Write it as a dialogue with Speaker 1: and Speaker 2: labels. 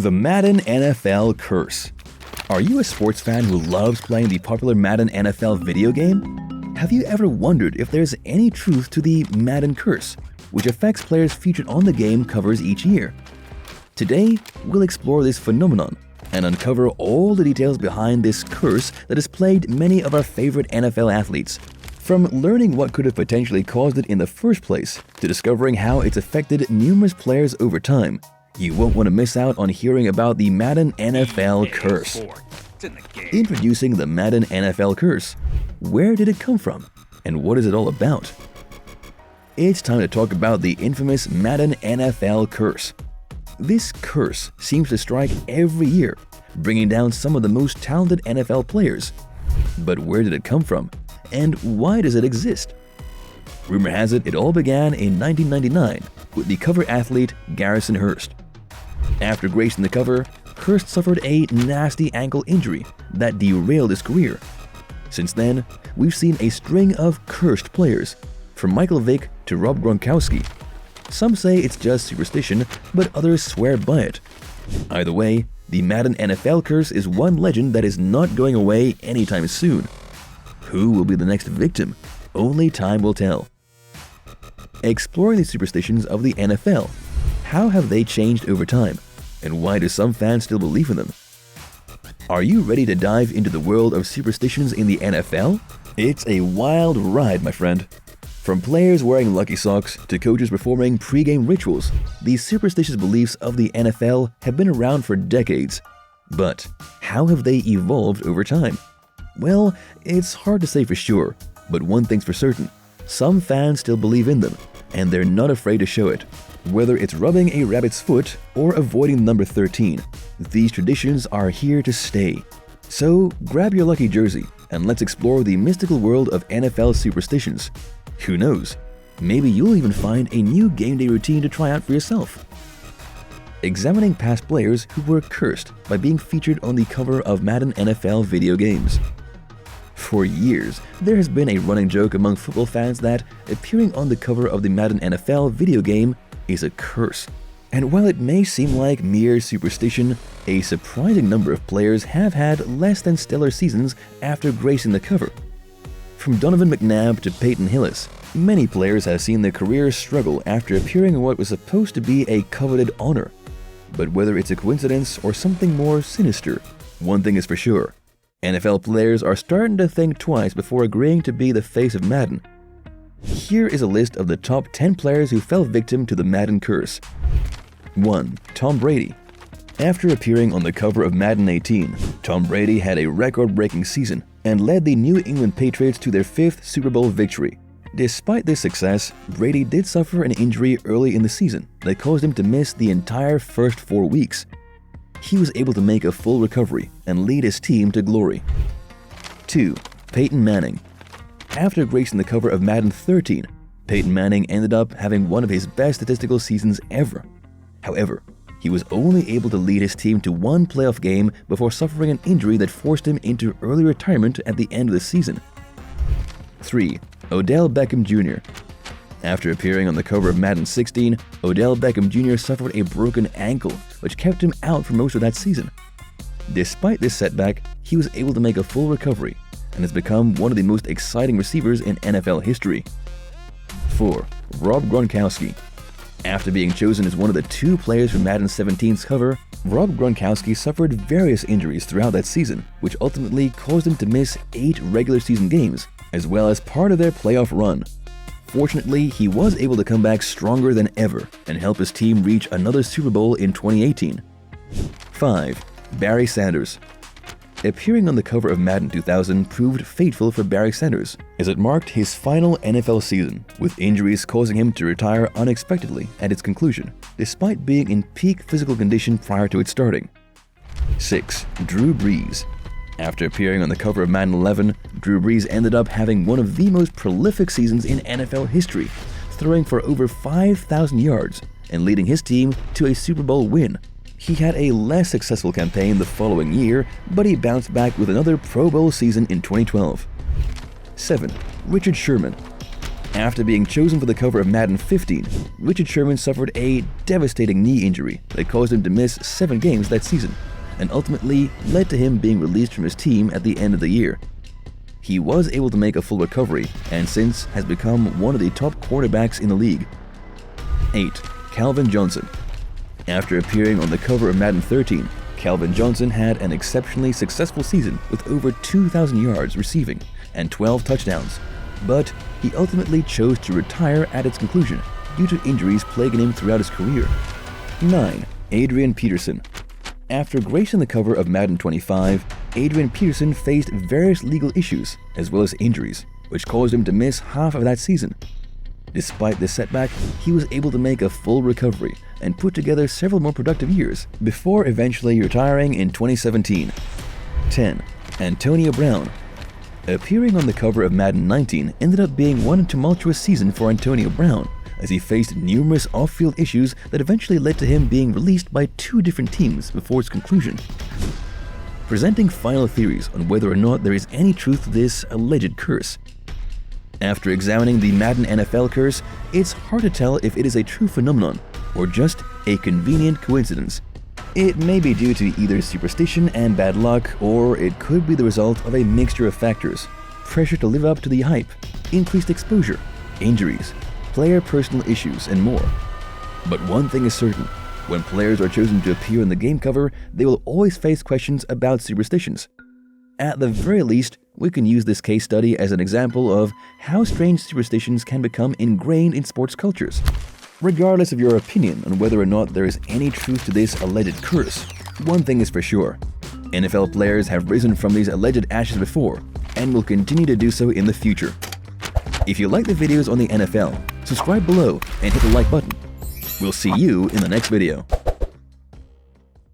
Speaker 1: The Madden NFL Curse. Are you a sports fan who loves playing the popular Madden NFL video game? Have you ever wondered if there's any truth to the Madden Curse, which affects players featured on the game covers each year? Today, we'll explore this phenomenon and uncover all the details behind this curse that has plagued many of our favorite NFL athletes. From learning what could have potentially caused it in the first place, to discovering how it's affected numerous players over time, you won't want to miss out on hearing about the Madden NFL Curse. Introducing the Madden NFL Curse. Where did it come from? And what is it all about? It's time to talk about the infamous Madden NFL Curse. This curse seems to strike every year, bringing down some of the most talented NFL players. But where did it come from? And why does it exist? Rumor has it all began in 1999 with the cover athlete Garrison Hearst. After gracing the cover, Hearst suffered a nasty ankle injury that derailed his career. Since then, we've seen a string of cursed players, from Michael Vick to Rob Gronkowski. Some say it's just superstition, but others swear by it. Either way, the Madden NFL Curse is one legend that is not going away anytime soon. Who will be the next victim? Only time will tell. Exploring the superstitions of the NFL. How have they changed over time? And why do some fans still believe in them? Are you ready to dive into the world of superstitions in the NFL? It's a wild ride, my friend. From players wearing lucky socks to coaches performing pre-game rituals, these superstitious beliefs of the NFL have been around for decades. But how have they evolved over time? Well, it's hard to say for sure, but one thing's for certain. Some fans still believe in them, and they're not afraid to show it. Whether it's rubbing a rabbit's foot or avoiding number 13, these traditions are here to stay. So grab your lucky jersey and let's explore the mystical world of NFL superstitions. Who knows? Maybe you'll even find a new game day routine to try out for yourself. Examining past players who were cursed by being featured on the cover of Madden NFL video games. For years, there has been a running joke among football fans that appearing on the cover of the Madden NFL video game is a curse. And while it may seem like mere superstition, a surprising number of players have had less than stellar seasons after gracing the cover. From Donovan McNabb to Peyton Hillis, many players have seen their careers struggle after appearing in what was supposed to be a coveted honor. But whether it's a coincidence or something more sinister, one thing is for sure. NFL players are starting to think twice before agreeing to be the face of Madden. Here is a list of the top 10 players who fell victim to the Madden Curse. 1. Tom Brady. After appearing on the cover of Madden 18, Tom Brady had a record-breaking season and led the New England Patriots to their 5th Super Bowl victory. Despite this success, Brady did suffer an injury early in the season that caused him to miss the entire first 4 weeks. He was able to make a full recovery and lead his team to glory. 2. Peyton Manning. After gracing the cover of Madden 13, Peyton Manning ended up having one of his best statistical seasons ever. However, he was only able to lead his team to one playoff game before suffering an injury that forced him into early retirement at the end of the season. 3. Odell Beckham Jr. After appearing on the cover of Madden 16, Odell Beckham Jr. suffered a broken ankle, which kept him out for most of that season. Despite this setback, he was able to make a full recovery and has become one of the most exciting receivers in NFL history. 4. Rob Gronkowski. After being chosen as one of the 2 players from Madden 17's cover, Rob Gronkowski suffered various injuries throughout that season, which ultimately caused him to miss 8 regular season games, as well as part of their playoff run. Fortunately, he was able to come back stronger than ever and help his team reach another Super Bowl in 2018. 5. Barry Sanders. Appearing on the cover of Madden 2000 proved fateful for Barry Sanders, as it marked his final NFL season, with injuries causing him to retire unexpectedly at its conclusion, despite being in peak physical condition prior to its starting. 6. Drew Brees. After appearing on the cover of Madden 11, Drew Brees ended up having one of the most prolific seasons in NFL history, throwing for over 5,000 yards and leading his team to a Super Bowl win. He had a less successful campaign the following year, but he bounced back with another Pro Bowl season in 2012. 7. Richard Sherman. After being chosen for the cover of Madden 15, Richard Sherman suffered a devastating knee injury that caused him to miss 7 games that season, and ultimately led to him being released from his team at the end of the year. He was able to make a full recovery and since has become one of the top cornerbacks in the league. 8. Calvin Johnson. After appearing on the cover of Madden 13, Calvin Johnson had an exceptionally successful season with over 2,000 yards receiving and 12 touchdowns, but he ultimately chose to retire at its conclusion due to injuries plaguing him throughout his career. 9. Adrian Peterson. After gracing the cover of Madden 25, Adrian Peterson faced various legal issues as well as injuries, which caused him to miss half of that season. Despite this setback, he was able to make a full recovery and put together several more productive years before eventually retiring in 2017. 10. Antonio Brown. Appearing on the cover of Madden 19 ended up being one tumultuous season for Antonio Brown, as he faced numerous off-field issues that eventually led to him being released by 2 different teams before its conclusion. Presenting final theories on whether or not there is any truth to this alleged curse. After examining the Madden NFL curse, it's hard to tell if it is a true phenomenon or just a convenient coincidence. It may be due to either superstition and bad luck, or it could be the result of a mixture of factors: pressure to live up to the hype, increased exposure, injuries, player personal issues, and more. But one thing is certain: when players are chosen to appear on the game cover, they will always face questions about superstitions. At the very least, we can use this case study as an example of how strange superstitions can become ingrained in sports cultures. Regardless of your opinion on whether or not there is any truth to this alleged curse, one thing is for sure: NFL players have risen from these alleged ashes before and will continue to do so in the future. If you like the videos on the NFL, subscribe below and hit the like button. We'll see you in the next video.